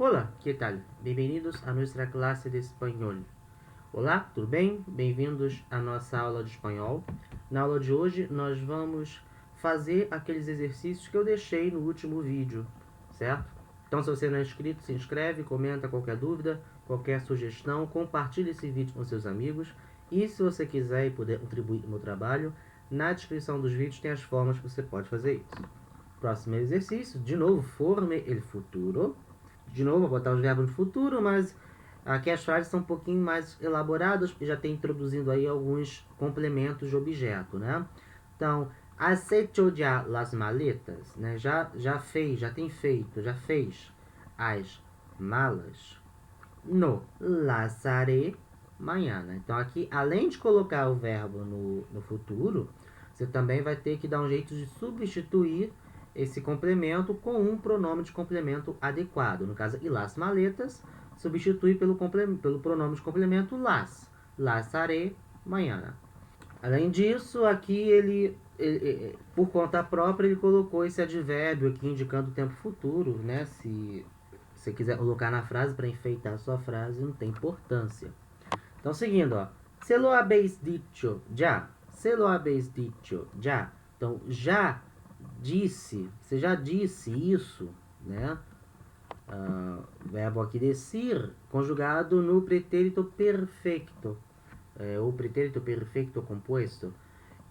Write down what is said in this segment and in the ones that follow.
Olá, que tal? Bem-vindos a nossa classe de espanhol. Olá, tudo bem? Bem-vindos à nossa aula de espanhol. Na aula de hoje, nós vamos fazer aqueles exercícios que eu deixei no último vídeo, certo? Então, se você não é inscrito, se inscreve, comenta qualquer dúvida, qualquer sugestão, compartilhe esse vídeo com seus amigos. E se você quiser e puder contribuir no meu trabalho, na descrição dos vídeos tem as formas que você pode fazer isso. Próximo exercício, de novo, forme el futuro. De novo, vou botar os verbos no futuro, mas aqui as frases são um pouquinho mais elaboradas, porque já tem introduzindo aí alguns complementos de objeto, né? Então, has hecho ya las maletas, né? Já fez, já tem feito, já fez as malas. No las haré mañana. Então, aqui, além de colocar o verbo no futuro, você também vai ter que dar um jeito de substituir esse complemento com um pronome de complemento adequado. No caso, e las maletas, substitui pelo pronome de complemento las. Las haré mañana. Além disso, aqui ele, por conta própria, ele colocou esse advérbio aqui indicando o tempo futuro, né? Se você quiser colocar na frase para enfeitar a sua frase, não tem importância. Então, seguindo, ó. Se lo habéis dicho ya. Se lo habéis dicho ya. Então, já disse, você já disse isso, né? Verbo aqui decir, conjugado no pretérito perfeito, ou pretérito perfeito composto,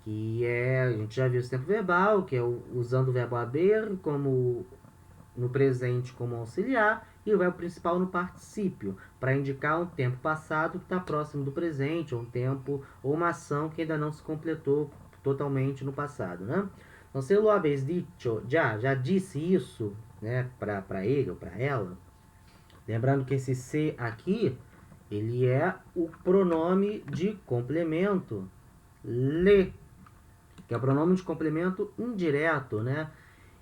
que é, a gente já viu esse tempo verbal, que é usando o verbo haber como no presente como auxiliar e o verbo principal no particípio, para indicar um tempo passado que está próximo do presente, ou um tempo, ou uma ação que ainda não se completou totalmente no passado, né? Então, se lo habéis dicho, já disse isso, né, para ele ou para ela. Lembrando que esse se aqui, ele é o pronome de complemento, le, que é o pronome de complemento indireto, né?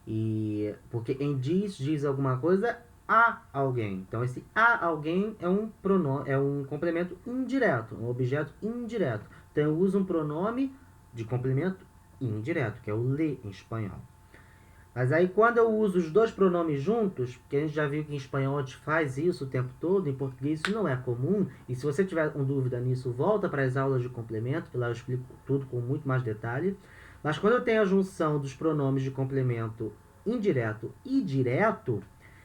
E porque em diz alguma coisa a alguém. Então esse a alguém é um pronome, é um complemento indireto, um objeto indireto. Então eu uso um pronome de complemento indireto, que é o le em espanhol. Mas aí quando eu uso os dois pronomes juntos, porque a gente já viu que em espanhol a gente faz isso o tempo todo, em português isso não é comum, e se você tiver com dúvida nisso, volta para as aulas de complemento, que lá eu explico tudo com muito mais detalhe. Mas quando eu tenho a junção dos pronomes de complemento indireto e direto,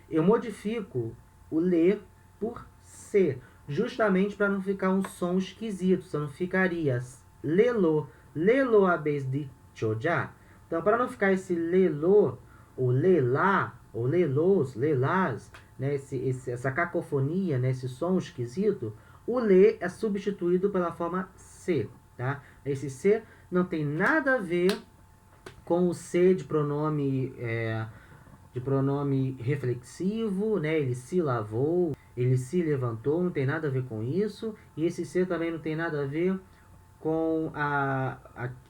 eu modifico o le por se, justamente para não ficar um som esquisito, senão ficaria lelo habéis dicho ya. Então, para não ficar esse lelo, ou lelá, ou lelos, lelás, né, essa cacofonia, né, esse som esquisito, o le é substituído pela forma se, tá? Esse se não tem nada a ver com o se de pronome reflexivo, né? Ele se lavou, ele se levantou, não tem nada a ver com isso. E esse se também não tem nada a ver com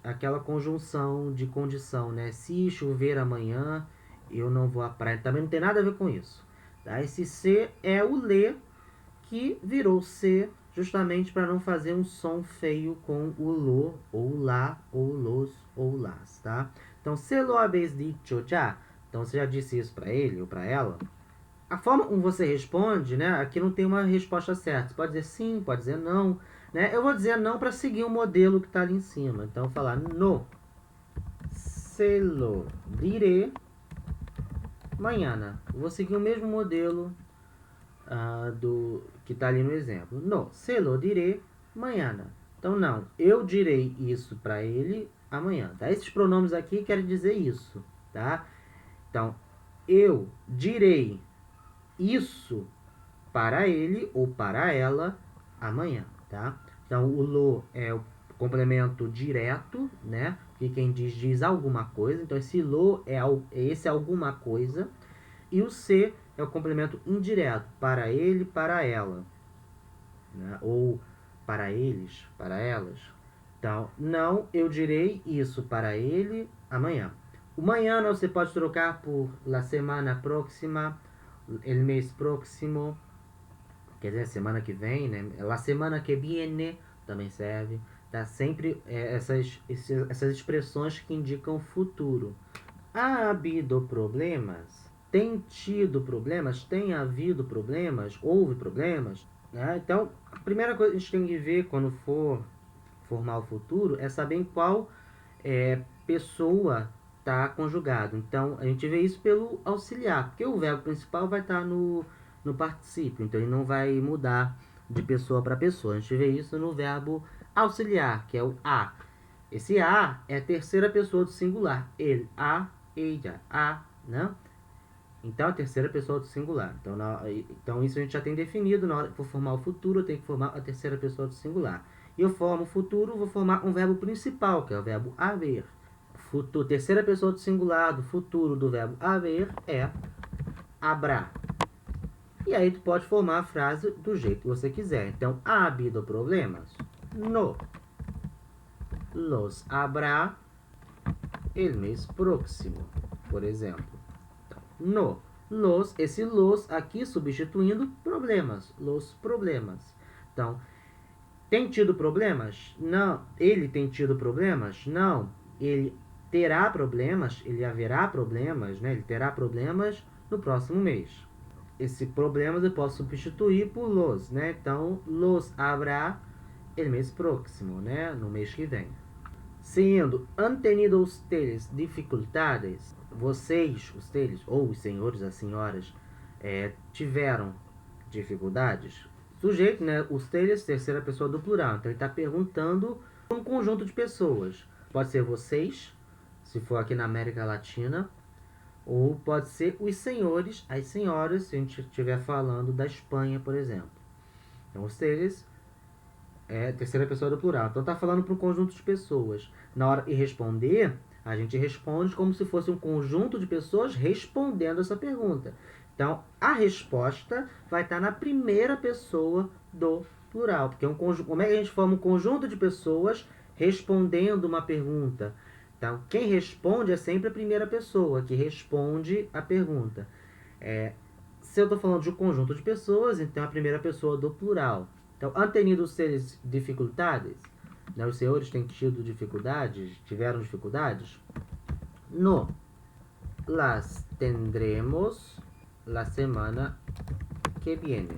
aquela conjunção de condição, né? Se chover amanhã, eu não vou à praia. Também não tem nada a ver com isso. Tá? Esse se é o le que virou se justamente para não fazer um som feio com o lo, ou lá, ou los, ou las, tá? Então, se lo habéis dicho já, então você já disse isso para ele ou para ela. A forma como você responde, né? Aqui não tem uma resposta certa. Você pode dizer sim, pode dizer não, né? Eu vou dizer não para seguir o modelo que está ali em cima. Então, eu vou falar no. Se lo diré mañana. Eu vou seguir o mesmo modelo do que está ali no exemplo. No, se lo diré mañana. Então, não, eu direi isso para ele amanhã. Tá? Esses pronomes aqui querem dizer isso, tá? Então, eu direi isso para ele ou para ela amanhã, tá? Então, o lo é o complemento direto, né? Que quem diz alguma coisa. Então, esse lo é esse alguma coisa. E o se é o complemento indireto, para ele, para ela, né? Ou para eles, para elas. Então, não, eu direi isso para ele amanhã. O manhã você pode trocar por la semana próxima, el mes próximo, quer dizer, semana que vem, né? La semana que viene também serve. Tá? Sempre essas expressões que indicam futuro. Ha habido problemas? tem tido problemas, tem havido problemas, houve problemas, né? Então, a primeira coisa que a gente tem que ver quando for formar o futuro é saber em qual pessoa está conjugado. Então, a gente vê isso pelo auxiliar, porque o verbo principal vai estar no particípio, então ele não vai mudar de pessoa para pessoa. A gente vê isso no verbo auxiliar, que é o a. Esse a é a terceira pessoa do singular. Ele, a, ella, a, né? Então, a terceira pessoa do singular. Então, isso a gente já tem definido. Na hora que for formar o futuro, eu tenho que formar a terceira pessoa do singular. E eu formo o futuro, vou formar um verbo principal, que é o verbo haver. Terceira pessoa do singular do futuro do verbo haver é habrá. E aí tu pode formar a frase do jeito que você quiser. Então, ha habido problemas? No. Los habrá el mês próximo, por exemplo. Então, no. Los, esse los aqui substituindo problemas. Los problemas. Então, tem tido problemas? Não. Ele tem tido problemas? Não. Ele terá problemas, ele haverá problemas, né? Ele terá problemas no próximo mês. Esse problemas eu posso substituir por los, né? Então, los habrá el mês próximo, né? No mês que vem. Sendo, han tenido ustedes dificuldades? Vocês, ustedes, ou os senhores, as senhoras, tiveram dificuldades? Sujeito, né? Ustedes, terceira pessoa do plural. Então, ele está perguntando um conjunto de pessoas. Pode ser vocês, se for aqui na América Latina, ou pode ser os senhores, as senhoras, se a gente estiver falando da Espanha, por exemplo. Então, ustedes é terceira pessoa do plural. Então, está falando para um conjunto de pessoas. Na hora de responder, a gente responde como se fosse um conjunto de pessoas respondendo essa pergunta. Então, a resposta vai estar na primeira pessoa do plural. Porque como é que a gente forma um conjunto de pessoas respondendo uma pergunta? Então, quem responde é sempre a primeira pessoa que responde a pergunta. Se eu estou falando de um conjunto de pessoas, então a primeira pessoa do plural. Então, han tenido ustedes dificuldades? Né? Os senhores têm tido dificuldades? Tiveram dificuldades? No. Las tendremos la semana que viene.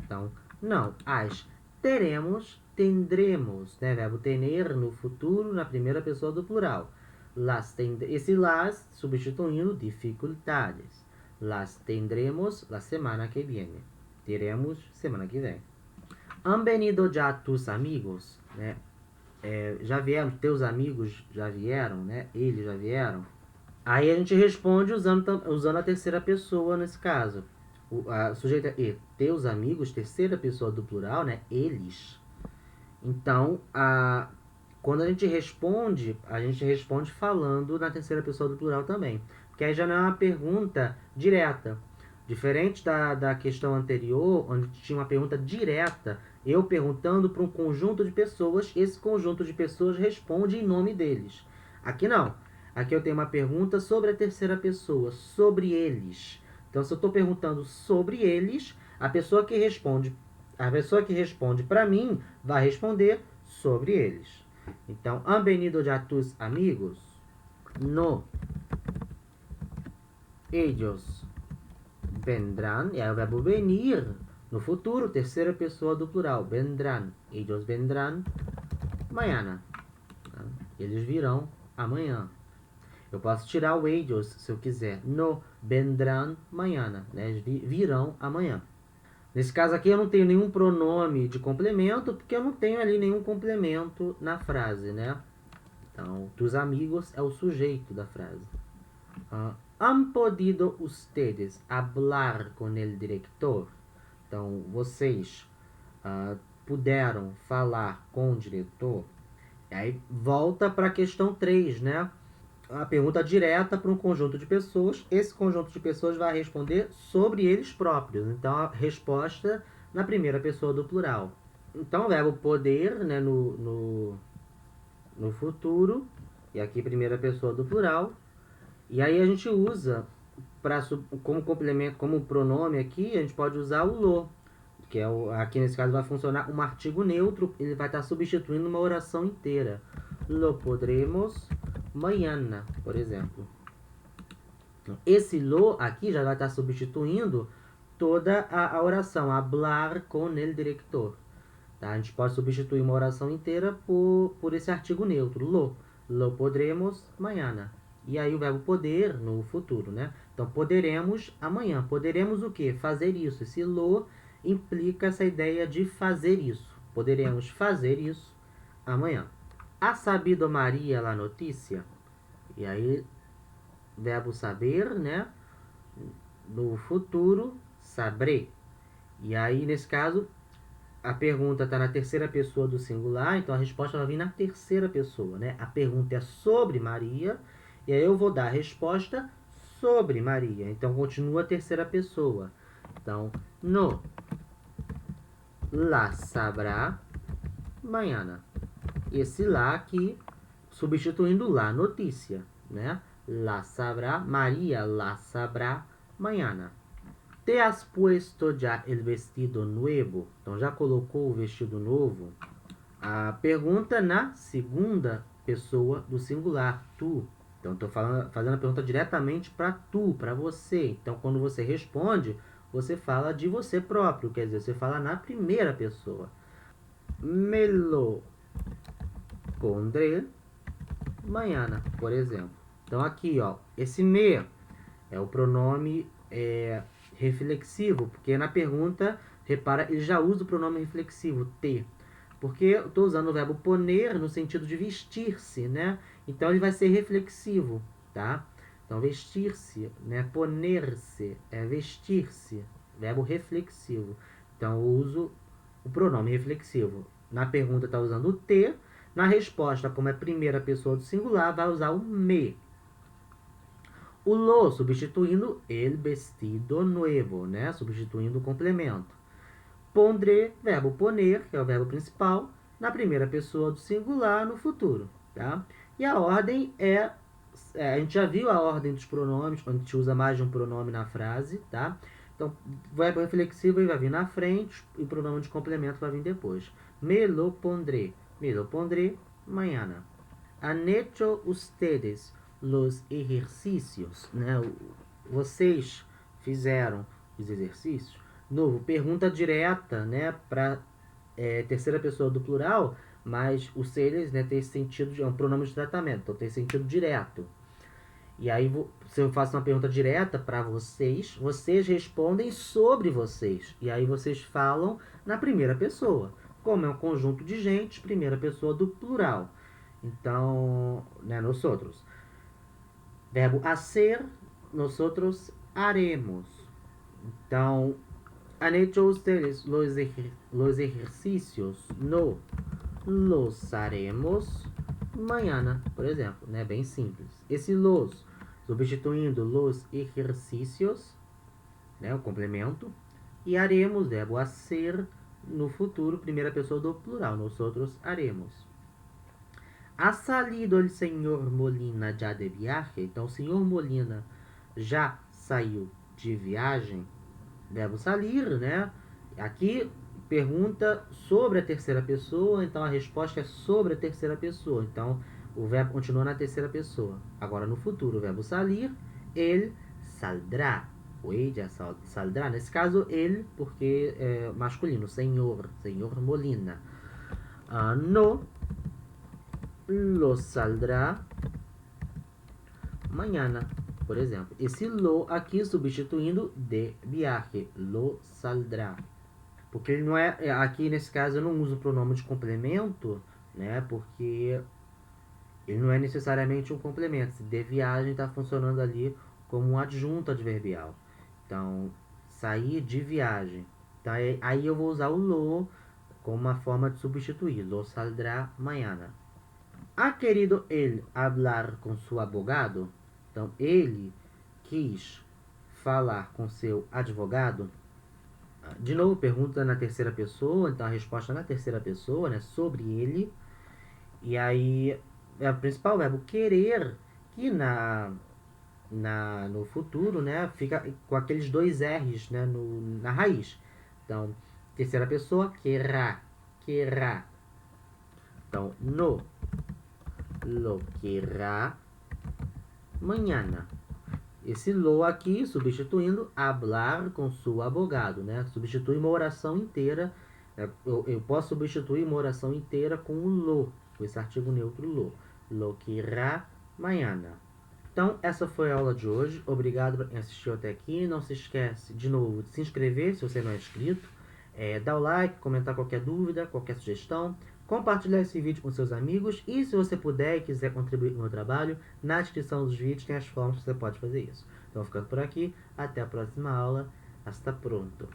Então, não. As teremos, tendremos, né? Verbo tener no futuro, na primeira pessoa do plural. Esse las substituindo dificuldades. Las tendremos la semana que viene. Teremos semana que vem. Han venido já tus amigos? Né? Já vieram, teus amigos já vieram, né? Eles já vieram. Aí a gente responde usando a terceira pessoa nesse caso. O sujeito é e. Teus amigos, terceira pessoa do plural, né? Eles. Então, quando a gente responde falando na terceira pessoa do plural também. Porque aí já não é uma pergunta direta. Diferente da questão anterior, onde tinha uma pergunta direta, eu perguntando para um conjunto de pessoas, esse conjunto de pessoas responde em nome deles. Aqui não. Aqui eu tenho uma pergunta sobre a terceira pessoa, sobre eles. Então, se eu estou perguntando sobre eles, a pessoa que responde para mim vai responder sobre eles. Então, han venido ya tus amigos? No. Ellos vendrán, é o verbo venir, no futuro, terceira pessoa do plural, vendrán. Ellos vendrán mañana. Eles virão amanhã. Eu posso tirar o ellos se eu quiser. No vendrán mañana, né? Eles virão amanhã. Nesse caso aqui eu não tenho nenhum pronome de complemento, porque eu não tenho ali nenhum complemento na frase, né? Então, tus amigos é o sujeito da frase. Han podido ustedes hablar con el director? Então, vocês puderam falar com o diretor? E aí volta para a questão 3, né? A pergunta direta para um conjunto de pessoas. Esse conjunto de pessoas vai responder sobre eles próprios. Então, a resposta na primeira pessoa do plural. Então, o verbo poder, né, no futuro, e aqui primeira pessoa do plural. E aí a gente usa, como complemento, como pronome aqui, a gente pode usar o lo, que aqui nesse caso vai funcionar um artigo neutro, ele vai estar substituindo uma oração inteira. Lo podremos mañana, por exemplo. Esse lo aqui já vai estar substituindo toda a oração, hablar con el director. Tá? A gente pode substituir uma oração inteira por esse artigo neutro, lo. Lo podremos mañana. E aí o verbo poder no futuro, né? Então, poderemos amanhã. Poderemos o quê? Fazer isso. Esse lo implica essa ideia de fazer isso. Poderemos fazer isso amanhã. Ha sabido Maria la notícia? E aí, verbo saber, né? No futuro, sabré. E aí, nesse caso, a pergunta está na terceira pessoa do singular, então a resposta vai vir na terceira pessoa, né? A pergunta é sobre Maria, e aí eu vou dar a resposta sobre Maria. Então, continua a terceira pessoa. Então, no la sabrá mañana. Esse lá aqui, substituindo lá, notícia, né? La sabrá, Maria la sabrá mañana. Te has puesto ya el vestido nuevo? Então, já colocou o vestido novo? A pergunta na segunda pessoa do singular, tu. Então, estou fazendo a pergunta diretamente para tu, para você. Então, quando você responde, você fala de você próprio, quer dizer, você fala na primeira pessoa. Me lo pondré mañana, por exemplo. Então, aqui, ó, esse me é o pronome reflexivo, porque na pergunta, repara, ele já usa o pronome reflexivo, te. Porque eu estou usando o verbo poner no sentido de vestir-se, né? Então, ele vai ser reflexivo, tá? Então, vestir-se, né? Poner-se é vestir-se, verbo reflexivo. Então, eu uso o pronome reflexivo. Na pergunta está usando o te, na resposta, como é primeira pessoa do singular, vai usar o me. O lo substituindo el vestido nuevo, né? Substituindo o complemento. Pondré, verbo poner, que é o verbo principal, na primeira pessoa do singular no futuro, tá? E a ordem a gente já viu a ordem dos pronomes, quando a gente usa mais de um pronome na frase, tá? Então, o verbo reflexivo vai vir na frente e o pronome de complemento vai vir depois. Me lo pondré mañana. Han hecho ustedes los ejercicios, né? Vocês fizeram os exercícios. Novo, pergunta direta, né? Para terceira pessoa do plural, mas o seres, né, tem esse sentido, é um pronome de tratamento, então tem sentido direto. E aí, se eu faço uma pergunta direta para vocês, vocês respondem sobre vocês. E aí vocês falam na primeira pessoa. Como é um conjunto de gente, primeira pessoa do plural. Então, né, nosotros. Verbo hacer, nosotros haremos. Então, han hecho ustedes los ejercicios? No, los haremos mañana, por exemplo, né? Bem simples. Esse los, substituindo los ejercicios, né? O complemento. E haremos, verbo hacer, no futuro, primeira pessoa do plural. Nosotros haremos. Ha salido el señor Molina ya de viaje? Então, o senhor Molina já saiu de viagem. Verbo salir, né? Aqui pergunta sobre a terceira pessoa, então a resposta é sobre a terceira pessoa. Então, o verbo continua na terceira pessoa. Agora, no futuro, o verbo salir, ele saldrá. O ella saldrá. Nesse caso, ele, porque é masculino, senhor Molina. No lo saldrá mañana, por exemplo. Esse lo aqui substituindo de viaje, lo saldrá. Porque ele não é, aqui nesse caso eu não uso o pronome de complemento, né? Porque ele não é necessariamente um complemento. Se de viagem está funcionando ali como um adjunto adverbial. Então, sair de viagem. Então, aí eu vou usar o lo como uma forma de substituir. Lo saldrá mañana. Ha querido ele hablar com seu abogado? Então, ele quis falar com seu advogado? De novo, pergunta na terceira pessoa, então a resposta na terceira pessoa, né? Sobre ele. E aí, é o principal verbo querer, que no futuro, né? Fica com aqueles dois R's, né? Na raiz. Então, terceira pessoa, querrá. Então, no lo querrá mañana. esse lo aqui, substituindo hablar com su abogado, né? Substitui uma oração inteira. Eu posso substituir uma oração inteira com o lo, com esse artigo neutro lo. Lo que irá mañana. Então, essa foi a aula de hoje. Obrigado por assistir até aqui. Não se esquece, de novo, de se inscrever se você não é inscrito. Dar o like, comentar qualquer dúvida, qualquer sugestão. Compartilhar esse vídeo com seus amigos. E se você puder e quiser contribuir com o meu trabalho, na descrição dos vídeos tem as formas que você pode fazer isso. Então, ficando por aqui. Até a próxima aula. Hasta pronto.